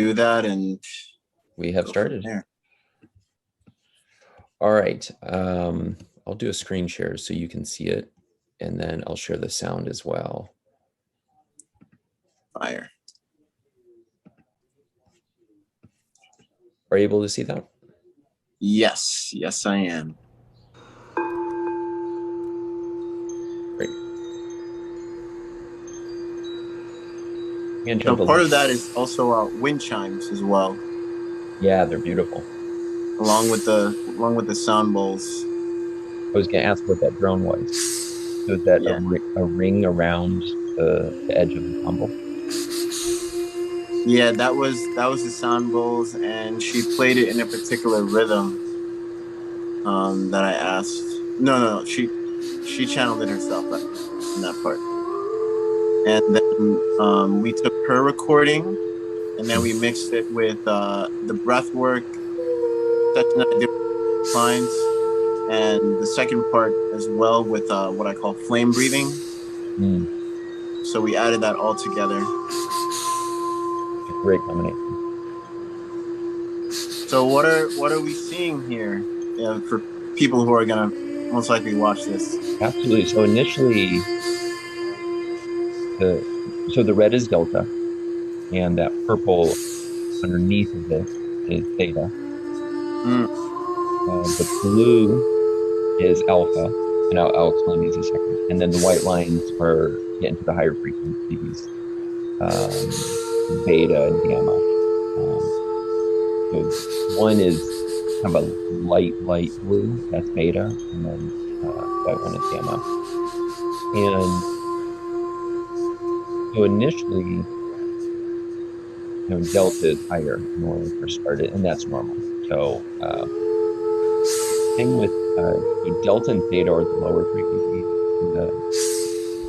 do that and we have started. All right. I'll do a screen share so you can see it, and then I'll share the sound as well. Fire. Are you able to see that? Yes, yes, I am. Great. So part of that is also wind chimes as well. Yeah, they're beautiful. Along with the sound bowls. I was going to ask what that drone was. So is that a ring around the edge of the tumble? Yeah, that was the sound bowls, and she played it in a particular rhythm that I asked. No, she channeled it herself in that part. And then we took her recording, and then we mixed it with the breathwork session that I did with clients, and the second part as well with what I call flame breathing. So we added that all together. A great combination. So what are we seeing here for people who are gonna most likely watch this? Absolutely. So initially, the red is delta, and that purple underneath of it is theta. The blue is alpha, and I'll explain these in a second. And then the white lines are getting to the higher frequencies, beta and gamma. So one is kind of a light blue, that's beta, and then white one is gamma. And so initially, delta is higher when we first started, and that's normal. So thing with delta and theta are the lower frequencies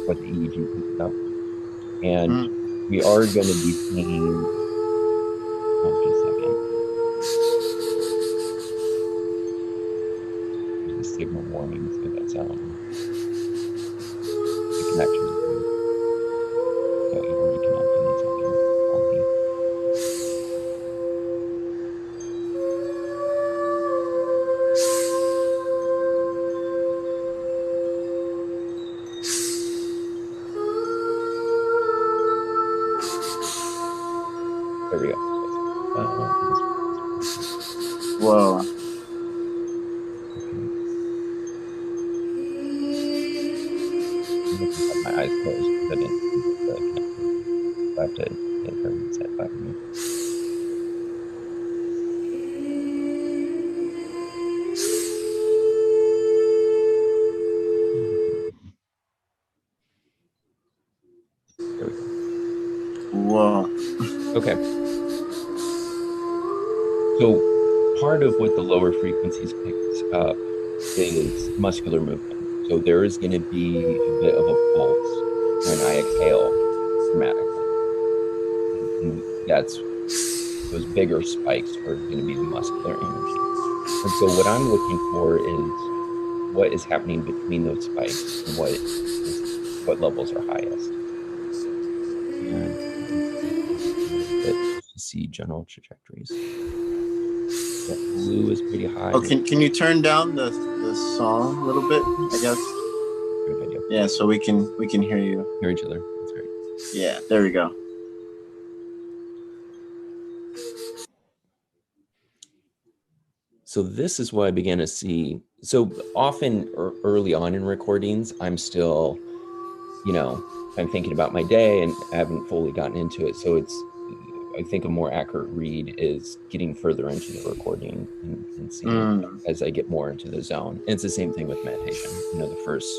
what the EEG picks up. And we are going to be seeing, just a second. There's a signal warning, so that's the connection is good. So it will reconnect in a second. There we go. Whoa. Okay. I have my eyes closed because I didn't see the connection. I have to hit her and set by me. There we go. Whoa. Okay. So part of what the lower frequencies picks up is muscular movement. So there is going to be a bit of a pulse when I exhale dramatically. And that's those bigger spikes are going to be the muscular energy. And so what I'm looking for is what is happening between those spikes and what levels are highest. And just to see general trajectories. That blue is pretty high. Oh, can you turn down the song a little bit, I guess? Good idea. Yeah, so we can hear you. Hear each other. That's great. Yeah, there we go. So this is what I began to see. So often early on in recordings, I'm still, I'm thinking about my day and I haven't fully gotten into it. So I think a more accurate read is getting further into the recording and seeing as I get more into the zone. And it's the same thing with meditation. The first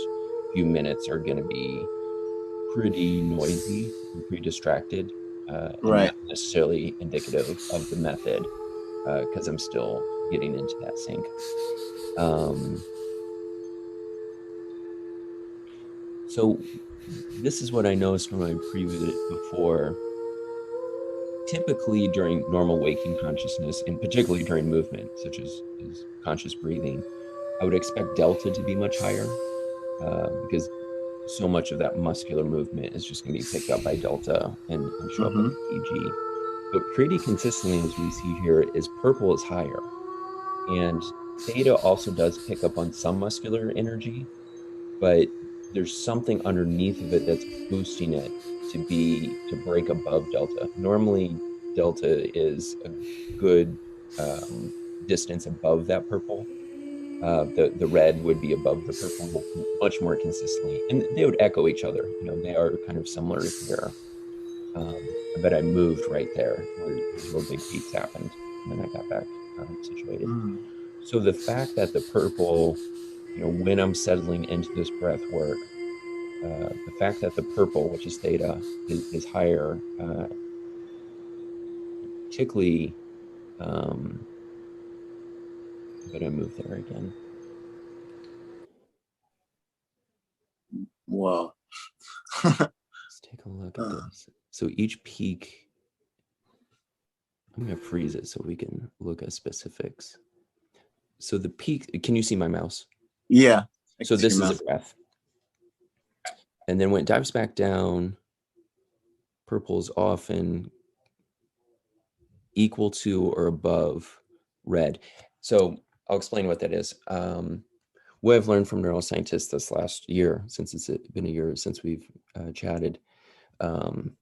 few minutes are going to be pretty noisy and pretty distracted. Right. Not necessarily indicative of the method because I'm still getting into that sync. So this is what I noticed when I previewed it before. Typically during normal waking consciousness, and particularly during movement, such as conscious breathing, I would expect delta to be much higher because so much of that muscular movement is just going to be picked up by delta and show up in the EEG. but pretty consistently, as we see here, is purple is higher. And theta also does pick up on some muscular energy, but there's something underneath of it that's boosting it to break above delta. Normally, delta is a good distance above that purple. The red would be above the purple much more consistently, and they would echo each other. You know, they are kind of similar here. I bet I moved right there where those real big peaks happened, and then I got back situated. Mm. So the fact that the purple, you know, when I'm settling into this breath work, the fact that the purple, which is theta, is higher, particularly, um, but I moved there again. Wow. Let's take a look at this. So each peak, I'm going to freeze it so we can look at specifics. So the peak, can you see my mouse? Yeah. I So can see this your is a mouth. breath. And then when it dives back down, purple's often equal to or above red. So I'll explain what that is. What I've learned from neuroscientists this last year, since it's been a year since we've chatted, um,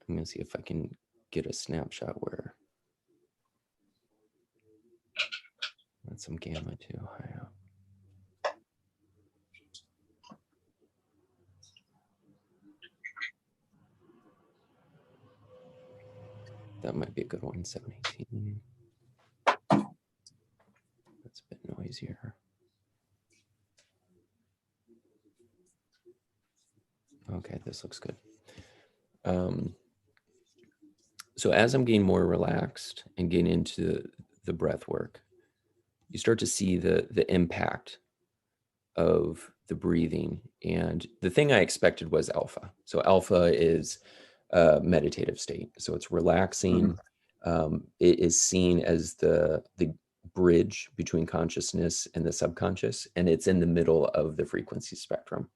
I'm going to see if I can get a snapshot where that's some gamma too high up. That might be a good one, 718. That's a bit noisier. Okay, this looks good. So as I'm getting more relaxed and getting into the breath work, you start to see the impact of the breathing. And the thing I expected was alpha. So alpha is a meditative state. So it's relaxing. It is seen as the bridge between consciousness and the subconscious, and it's in the middle of the frequency spectrum.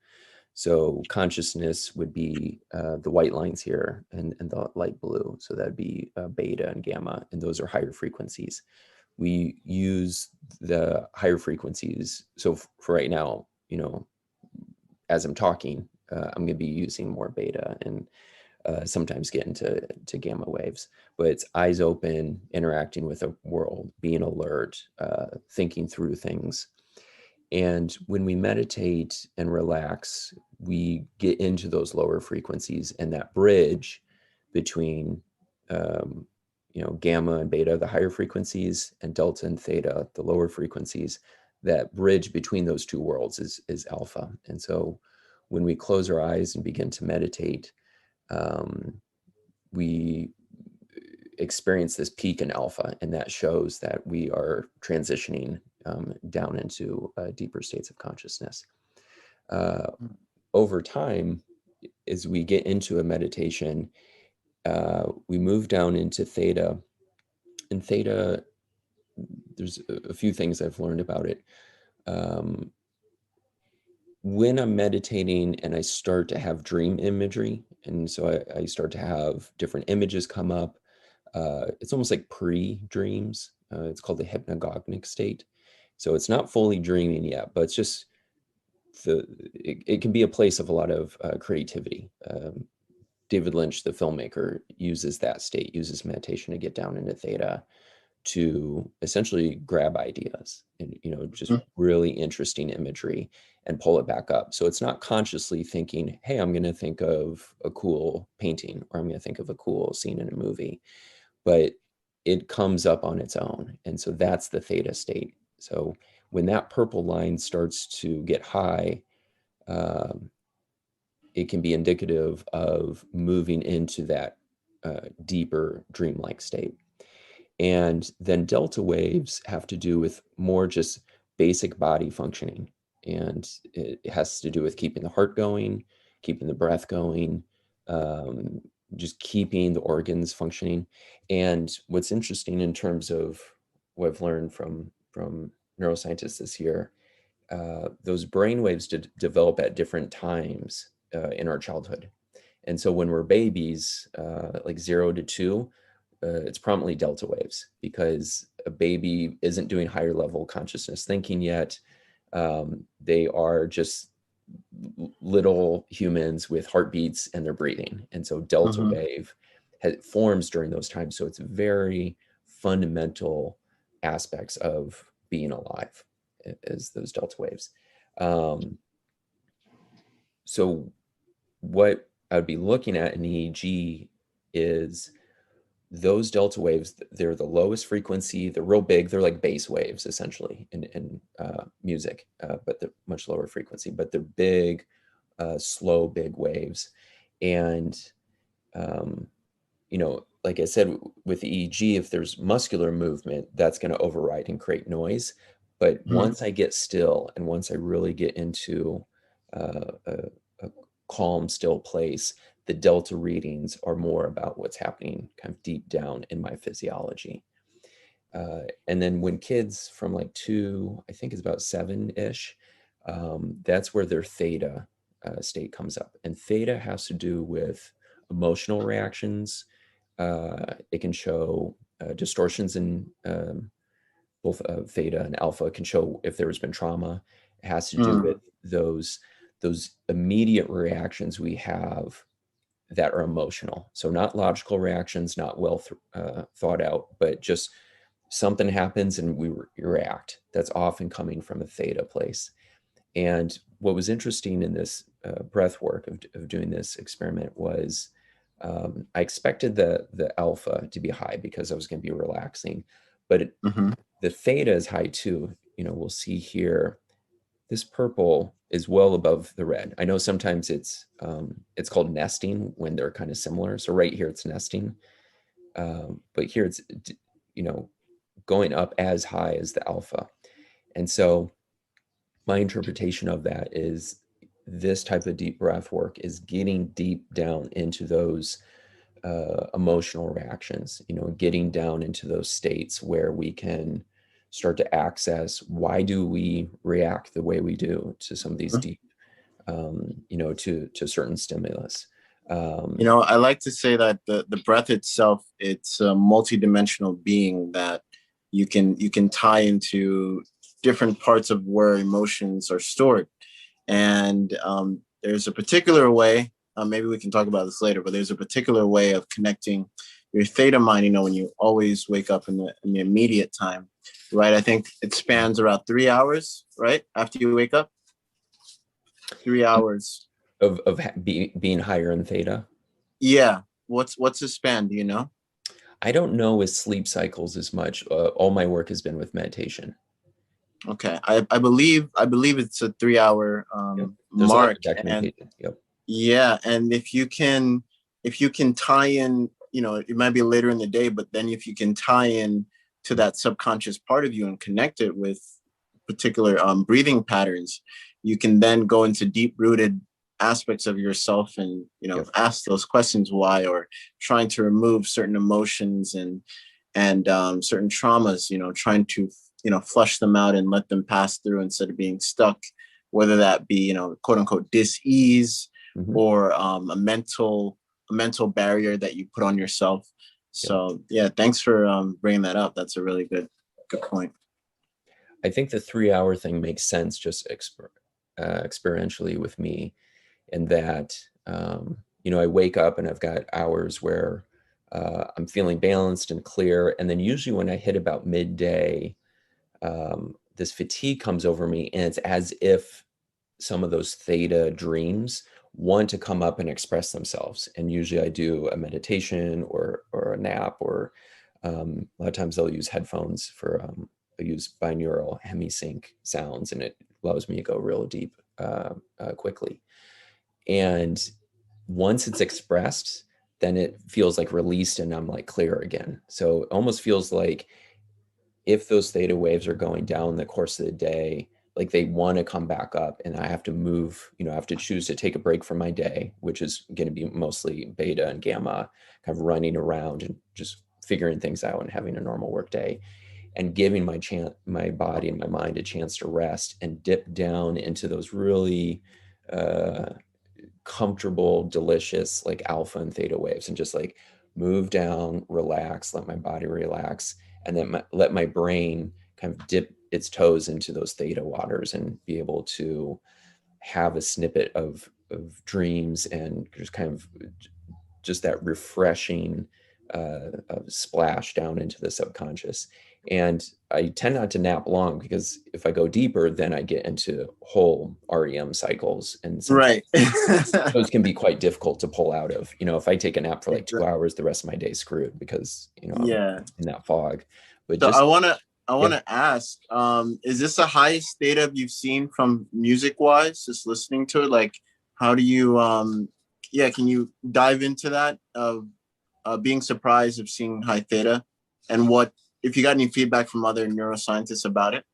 So consciousness would be the white lines here and the light blue. So that'd be beta and gamma, and those are higher frequencies. We use the higher frequencies. So for right now, you know, as I'm talking, I'm going to be using more beta and sometimes get into gamma waves. But it's eyes open, interacting with the world, being alert, thinking through things. And when we meditate and relax, we get into those lower frequencies, and that bridge between, you know, gamma and beta, the higher frequencies, and delta and theta, the lower frequencies, that bridge between those two worlds is alpha. And so when we close our eyes and begin to meditate, we experience this peak in alpha, and that shows that we are transitioning down into deeper states of consciousness. Over time, as we get into a meditation, we move down into theta. And theta, there's a few things I've learned about it. When I'm meditating and I start to have dream imagery, and so I start to have different images come up, it's almost like pre-dreams. It's called the hypnagogic state. So it's not fully dreaming yet, but it's just it can be a place of a lot of creativity. David Lynch, the filmmaker, uses that state, uses meditation to get down into theta to essentially grab ideas and, you know, just really interesting imagery and pull it back up. So it's not consciously thinking, hey, I'm going to think of a cool painting, or I'm going to think of a cool scene in a movie, but it comes up on its own. And so that's the theta state. So when that purple line starts to get high, it can be indicative of moving into that deeper dreamlike state. And then delta waves have to do with more just basic body functioning. And it has to do with keeping the heart going, keeping the breath going, just keeping the organs functioning. And what's interesting in terms of what I've learned from neuroscientists this year, those brain waves develop at different times in our childhood. And so when we're babies, like 0 to 2, it's prominently delta waves because a baby isn't doing higher level consciousness thinking yet. They are just little humans with heartbeats and they're breathing. And so delta Mm-hmm. wave forms during those times. So it's very fundamental aspects of being alive is those delta waves. Um, so what I would be looking at in EEG is those delta waves. They're the lowest frequency. They're real big. They're like bass waves essentially in music, but they're much lower frequency. But they're big, slow, big waves. And um, like I said, with EEG, if there's muscular movement, that's going to override and create noise. But Mm-hmm. once I get still and once I really get into a calm, still place, the delta readings are more about what's happening kind of deep down in my physiology. And then when kids from like 2, I think it's about 7-ish, that's where their theta state comes up. And theta has to do with emotional reactions. It can show distortions in both theta and alpha. It can show if there's been trauma. It has to do with those immediate reactions we have that are emotional. So not logical reactions, not well thought out, but just something happens and we react. That's often coming from a theta place. And what was interesting in this breath work of doing this experiment was I expected the alpha to be high because I was going to be relaxing, but Mm-hmm. the theta is high too. We'll see here. This purple is well above the red. I know sometimes it's called nesting when they're kind of similar. So right here it's nesting, but here it's you know going up as high as the alpha. And so my interpretation of that is this type of deep breath work is getting deep down into those emotional reactions, getting down into those states where we can start to access why do we react the way we do to some of these deep, to certain stimulus. Um, I like to say that the breath itself, it's a multidimensional being that you can tie into different parts of where emotions are stored. And there's a particular way, maybe we can talk about this later, but there's a particular way of connecting your theta mind, when you always wake up in the immediate time, right? I think it spans around 3 hours, right? After you wake up, 3 hours. being higher in theta. Yeah. What's the span? Do you know? I don't know with sleep cycles as much. All my work has been with meditation. Okay. I believe it's a 3 hour Yep. There's a lot mark. of And documentation. Yep. yeah, and if you can tie in, it might be later in the day, but then if you can tie in to that subconscious part of you and connect it with particular breathing patterns, you can then go into deep rooted aspects of yourself and Yep. ask those questions why, or trying to remove certain emotions and certain traumas, trying to flush them out and let them pass through instead of being stuck, whether that be quote unquote dis-ease, Hmm. or a mental barrier that you put on yourself. Yep. So yeah, thanks for bringing that up. That's a really good point. I think the 3 hour thing makes sense just experientially with me, in that I wake up and I've got hours where I'm feeling balanced and clear, and then usually when I hit about midday, this fatigue comes over me, and it's as if some of those theta dreams want to come up and express themselves. And usually I do a meditation or a nap, or a lot of times I'll use headphones for I use binaural hemisync sounds, and it allows me to go real deep quickly. And once it's expressed, then it feels like released and I'm like clear again. So it almost feels like if those theta waves are going down the course of the day, like they want to come back up, and I have to move, I have to choose to take a break from my day, which is going to be mostly beta and gamma, kind of running around and just figuring things out and having a normal work day, and giving my body and my mind a chance to rest and dip down into those really uh, comfortable, delicious, like alpha and theta waves, and just like move down, relax, let my body relax, and then let my brain kind of dip its toes into those theta waters and be able to have a snippet of dreams and just kind of just that refreshing splash down into the subconscious. And I tend not to nap long, because if I go deeper, then I get into whole REM cycles. And sometimes Right. those can be quite difficult to pull out of. If I take a nap for like 2 hours, the rest of my day is screwed, because, I'm Yeah. in that fog. But So I just, wanna I yeah, wanna ask, is this the highest theta you've seen from music wise, just listening to it? Like how do you yeah, can you dive into that of being surprised of seeing high theta, and what if you got any feedback from other neuroscientists about it?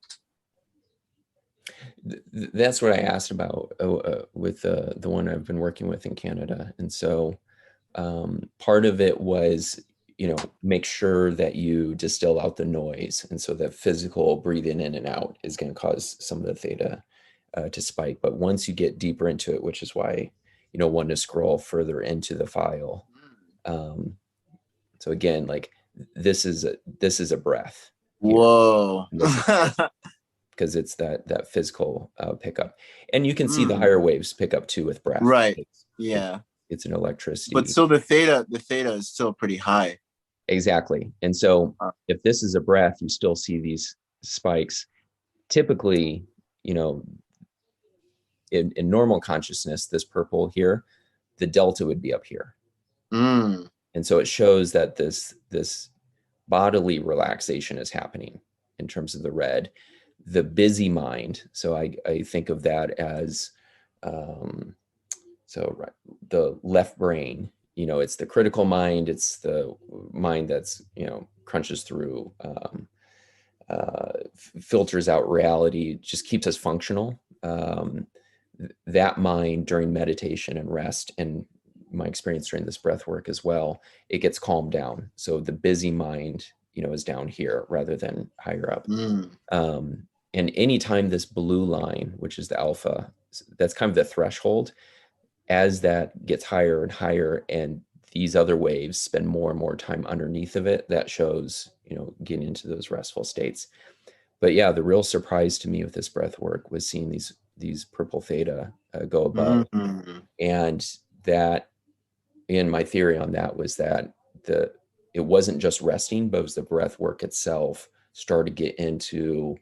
that's what I asked about with the one I've been working with in Canada. And so part of it was, make sure that you distill out the noise. And so that physical breathing in and out is going to cause some of the theta to spike. But once you get deeper into it, which is why, want to scroll further into the file. Um, so again, like this is a breath here. Whoa. And this is because it's that physical pickup, and you can see the Mm, higher waves pick up too with breath. right. It, Yeah. it's an But electricity. still the theta is still pretty high. Exactly. And so Uh, if this is a breath, you still see these spikes. Typically, you know, in normal consciousness, this purple here, the delta would be up here. mm, And so it shows that this bodily relaxation is happening in terms of the red. The busy mind, so I think of that as um, so right, the left brain, it's the critical mind, it's the mind that's, crunches through, filters out reality, just keeps us functional. That mind during meditation and rest, and my experience during this breath work as well, it gets calmed down. So the busy mind, is down here rather than higher up. mm. Um, and anytime this blue line, which is the alpha, that's kind of the threshold, as that gets higher and higher, and these other waves spend more and more time underneath of it, that shows, getting into those restful states. But yeah, the real surprise to me with this breath work was seeing these purple theta go above. Mm. And that, and my theory on that was that the it wasn't just resting, but it was the breath work itself started to get into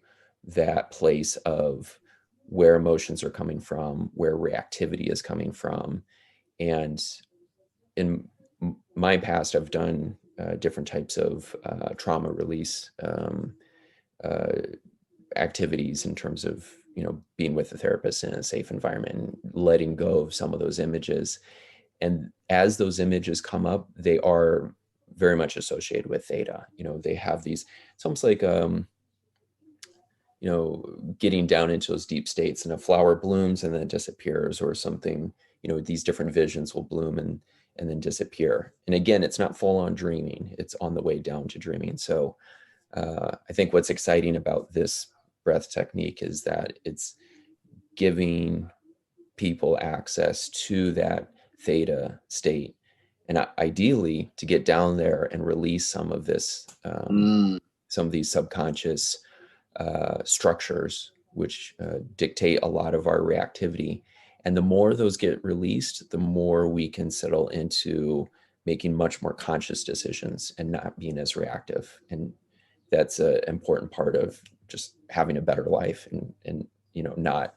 that place of where emotions are coming from, where reactivity is coming from. And in my past, I've done different types of trauma release uh, activities, in terms of, being with a therapist in a safe environment and letting go of some of those images. And as those images come up, they are very much associated with theta. They have these, it's almost like getting down into those deep states, and a flower blooms and then it disappears, or something, these different visions will bloom and then disappear. And again, it's not full on dreaming, it's on the way down to dreaming. So I think what's exciting about this breath technique is that it's giving people access to that theta state, and ideally to get down there and release some of this, Mm. some of these subconscious structures, which dictate a lot of our reactivity. And the more those get released, the more we can settle into making much more conscious decisions and not being as reactive. And that's an important part of just having a better life, and not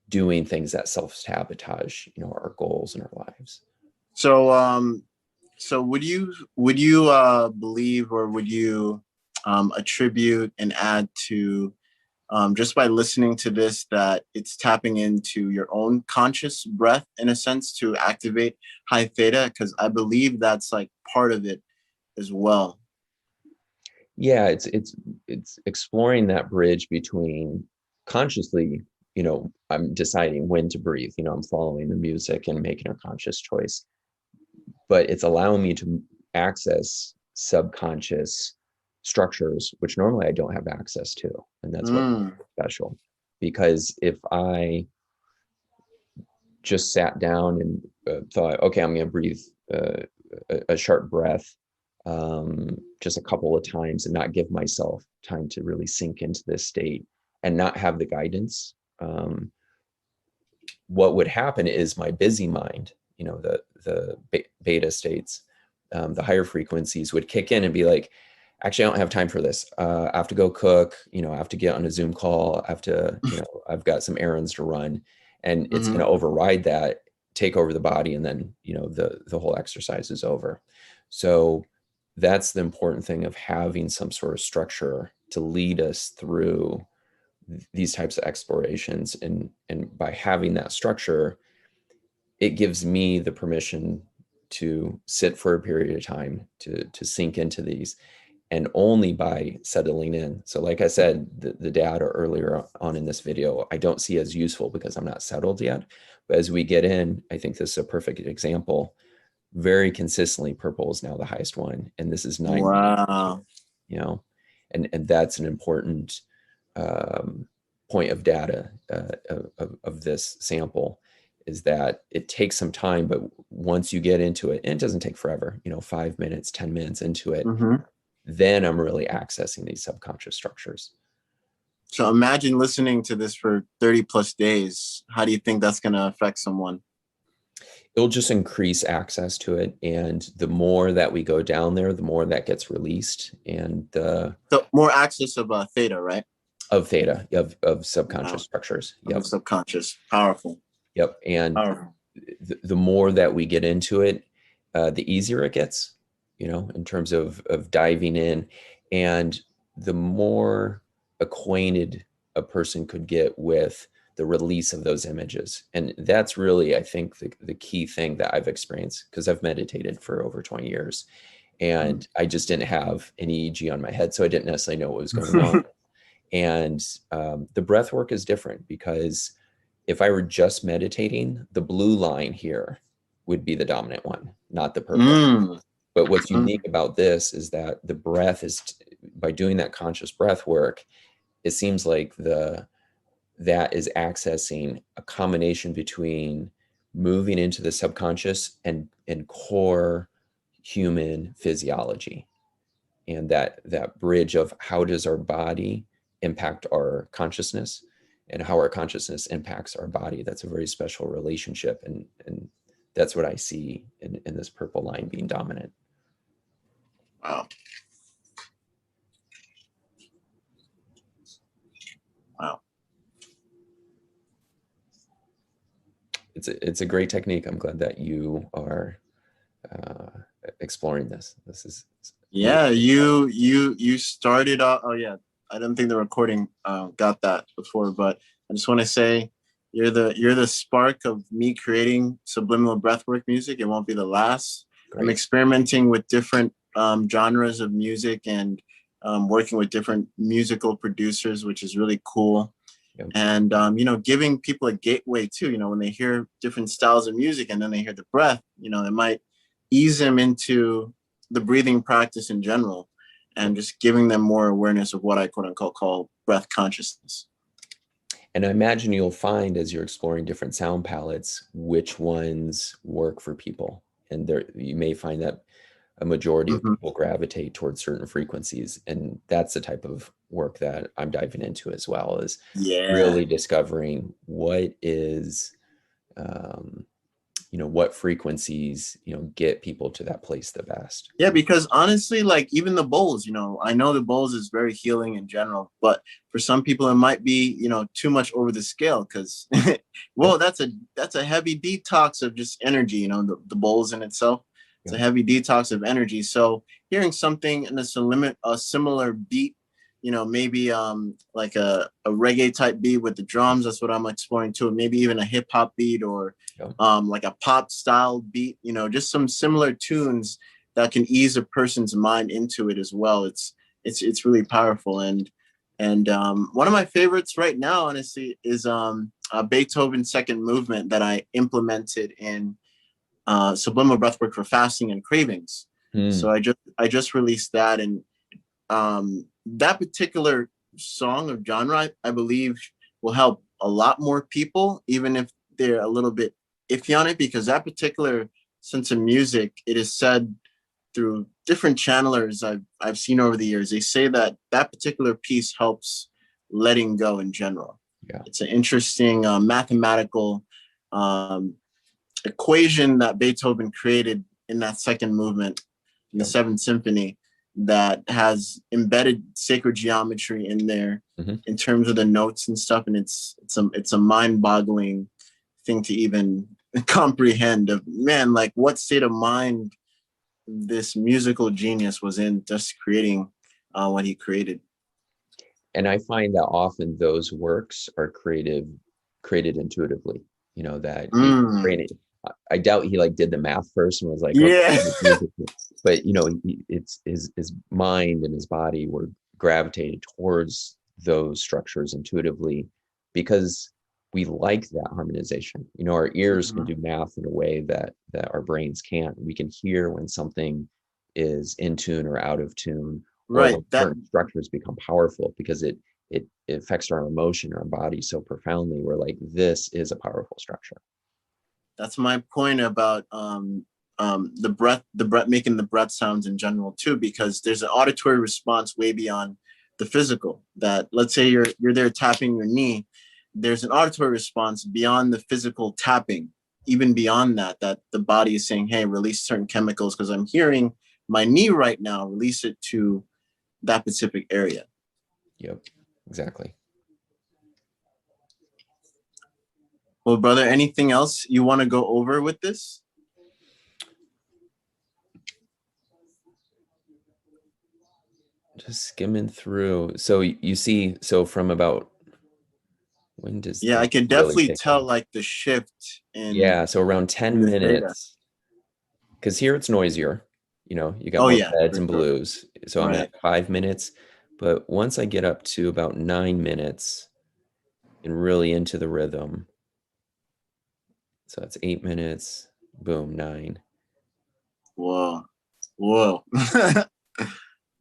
doing things that self-sabotage, our goals and our lives. So so would you believe, or would you attribute and add to, just by listening to this, that it's tapping into your own conscious breath in a sense to activate high theta? Because I believe that's like part of it as well. Yeah, it's exploring that bridge between consciously, I'm deciding when to breathe, I'm following the music and making a conscious choice, but it's allowing me to access subconscious structures which normally I don't have access to. And that's what's Mm, special, because if I just sat down and thought, okay, I'm going to breathe a sharp breath just a couple of times and not give myself time to really sink into this state and not have the guidance, what would happen is my busy mind, the beta states, the higher frequencies would kick in and be like, actually, I don't have time for this. I have to go cook, I have to get on a Zoom call. I have to, I've got some errands to run, and it's going to override that, take over the body. And then, the whole exercise is over. So that's the important thing of having some sort of structure to lead us through these types of explorations. And by having that structure, it gives me the permission to sit for a period of time to sink into these, and only by settling in. So like I said, the data earlier on in this video, I don't see as useful because I'm not settled yet. But as we get in, I think this is a perfect example. Very consistently, purple is now the highest one. And this is 9 minutes, Wow. and that's an important point of data of this sample, is that it takes some time, but once you get into it, and it doesn't take forever, 5 minutes, 10 minutes into it, then I'm really accessing these subconscious structures. So imagine listening to this for 30 plus days. How do you think that's going to affect someone? It'll just increase access to it. And the more that we go down there, the more that gets released. And So more access of Theta, right? Of Theta, of subconscious structures. Yep. Subconscious. Powerful. Yep. And powerful. The more that we get into it, the easier it gets, in terms of diving in. And the more acquainted a person could get with the release of those images. And that's really, I think, the key thing that I've experienced, because I've meditated for over 20 years and I just didn't have an EEG on my head. So I didn't necessarily know what was going on. And the breath work is different, because if I were just meditating, the blue line here would be the dominant one, not the purple. But what's unique about this is that the breath is, by doing that conscious breath work, it seems like that is accessing a combination between moving into the subconscious and core human physiology. And that bridge of how does our body impact our consciousness, and how our consciousness impacts our body. That's a very special relationship. And that's what I see in this purple line being dominant. Wow. Wow. It's a great technique. I'm glad that you are exploring this. This is you started off. Oh yeah, I don't think the recording got that before, but I just want to say you're the spark of me creating subliminal breathwork music. It won't be the last. Great. I'm experimenting with different genres of music and working with different musical producers, which is really cool. Yep. And giving people a gateway too. When they hear different styles of music and then they hear the breath, it might ease them into the breathing practice in general, and just giving them more awareness of what I quote unquote call breath consciousness. And I imagine you'll find, as you're exploring different sound palettes, which ones work for people. And you may find that a majority of people gravitate towards certain frequencies. And that's the type of work that I'm diving into as well, is really discovering what is, what frequencies, get people to that place the best. Yeah, because honestly, like even the bowls, I know the bowls is very healing in general, but for some people it might be, too much over the scale, because, well, that's a heavy detox of just energy, the bowls in itself. It's a heavy detox of energy. So hearing something in a similar beat, maybe like a reggae type beat with the drums, that's what I'm exploring too. Maybe even a hip hop beat, or like a pop style beat, just some similar tunes that can ease a person's mind into it as well. It's really powerful. And one of my favorites right now, honestly, is Beethoven's second movement that I implemented in Subliminal Breathwork for fasting and cravings. So I just released that, and that particular song of genre, I believe, will help a lot more people, even if they're a little bit iffy on it because that particular sense of music, it is said through different channelers I've seen over the years, they say that that particular piece helps letting go in general. Yeah. It's an interesting mathematical um, equation that Beethoven created in that second movement in the Yep. Seventh Symphony that has embedded sacred geometry in there Hmm. in terms of the notes and stuff, and it's a mind-boggling thing to even comprehend. Of man, like what state of mind this musical genius was in just creating what he created. And I find that often those works are created intuitively, that he Mm, created. I doubt he like did the math first and was like, okay, yeah. this music. But it's his mind and his body were gravitated towards those structures intuitively because we like that harmonization. Our ears can Mhm. do math in a way that our brains can't. We can hear when something is in tune or out of tune, or Right. when certain structures become powerful because it affects our emotion, our body so profoundly. We're like, this is a powerful structure. That's my point about the breath, making the breath sounds in general too, because there's an auditory response way beyond the physical. That let's say you're there tapping your knee, there's an auditory response beyond the physical tapping, even beyond that, that the body is saying, hey, release certain chemicals because I'm hearing my knee right now, release it to that specific area. Yep, exactly. Well, brother, anything else you want to go over with this? Just skimming through. So you see, so from about when does Yeah, I this could really definitely kick tell in? like the shift Yeah, so around 10 in the theta. minutes, because here it's noisier. You got Oh more yeah, reds for and sure. blues. So I'm Right. at 5 minutes. But once I get up to about 9 minutes and really into the rhythm, so it's 8 minutes, boom, nine. Whoa. Whoa.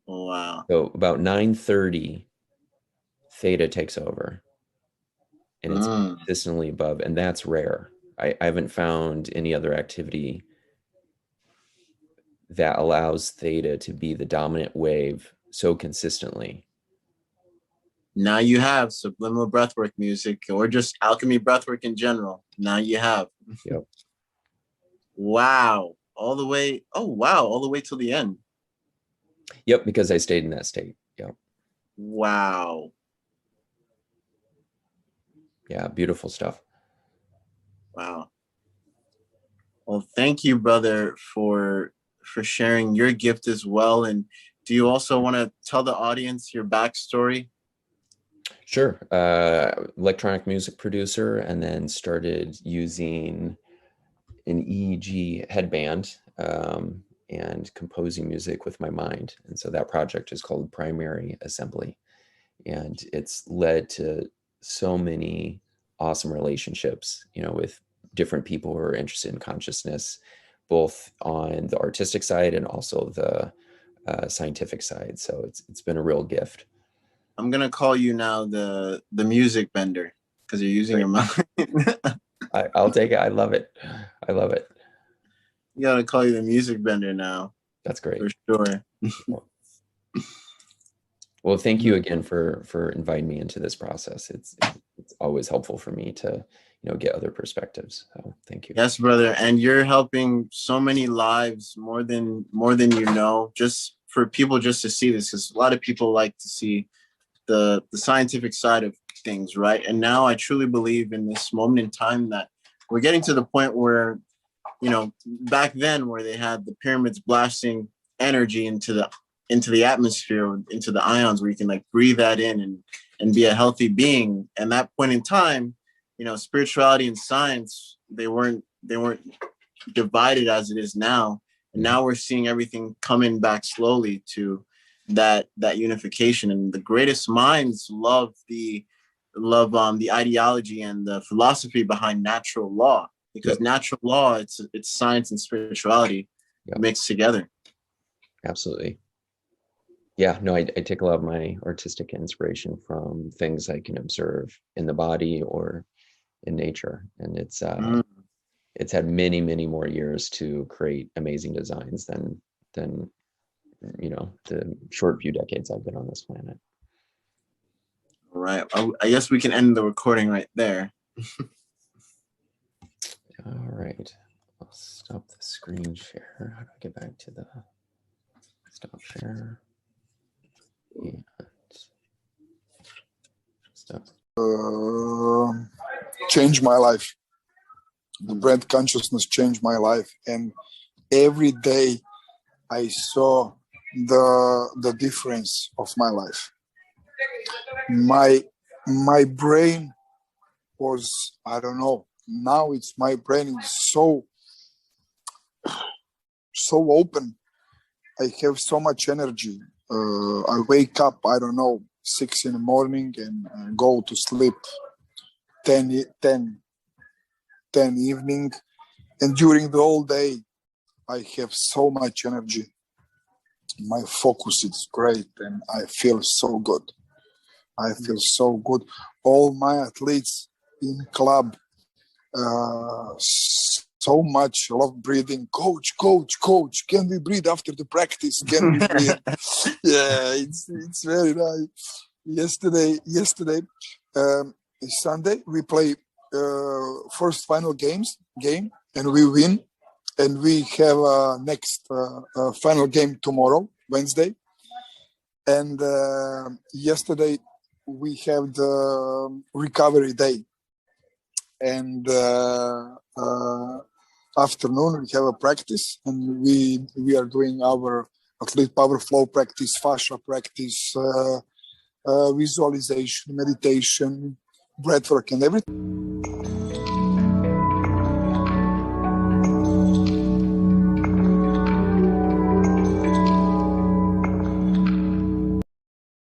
Wow. So about 9:30, theta takes over and it's Mm. consistently above, and that's rare. I haven't found any other activity that allows theta to be the dominant wave so consistently. Now you have subliminal breathwork music or just alchemy breathwork in general. Now you have. Yep. Wow. All the way. Oh, wow. All the way till the end. Yep, because I stayed in that state. Yep. Wow. Yeah, beautiful stuff. Wow. Well, thank you, brother, for sharing your gift as well. And do you also want to tell the audience your backstory? Sure. Electronic music producer, and then started using an EEG headband and composing music with my mind. And so that project is called Primary Assembly. And it's led to so many awesome relationships, with different people who are interested in consciousness, both on the artistic side and also the scientific side. So it's been a real gift. I'm gonna call you now the music bender because you're using your Great. mind. I'll take it. I love it. I love it. You gotta call you the music bender now That's for great. sure. Well, thank you again for inviting me into this process. It's always helpful for me to, get other perspectives. So thank you. Yes, brother, and you're helping so many lives more than you know. Just for people just to see this, because a lot of people like to see the scientific side of things, right? And now I truly believe in this moment in time that we're getting to the point where back then where they had the pyramids blasting energy into the atmosphere, into the ions, where you can like breathe that in and be a healthy being. And that point in time, spirituality and science, they weren't divided as it is now. And Mhm. now we're seeing everything coming back slowly to that unification. And the greatest minds love the ideology and the philosophy behind natural law, because Yep. natural law, it's science and spirituality Yep. mixed together. Absolutely. Yeah. No, I take a lot of my artistic inspiration from things I can observe in the body or in nature, and it's Mm. it's had many, many more years to create amazing designs than the short few decades I've been on this planet. All right. I guess we can end the recording right there. All right. I'll stop the screen share. How do I get back to the stop share? And stop. Changed my life. The brand consciousness changed my life, and every day I saw the difference of my life. My brain was, I don't know. Now it's my brain is so open. I have so much energy. I wake up, I don't know, 6 in the morning and go to sleep 10 evening. And during the whole day, I have so much energy. My focus is great and I feel so good. I feel so good. All my athletes in club, so much love breathing. Coach, can we breathe after the practice? Can we breathe? Yeah, it's very nice. Yesterday, Sunday, we play first final game, and we win. And we have next final game tomorrow, Wednesday. And yesterday, we have the recovery day. And afternoon, we have a practice. And we are doing our athlete power flow practice, fascia practice, visualization, meditation, breathwork, and everything.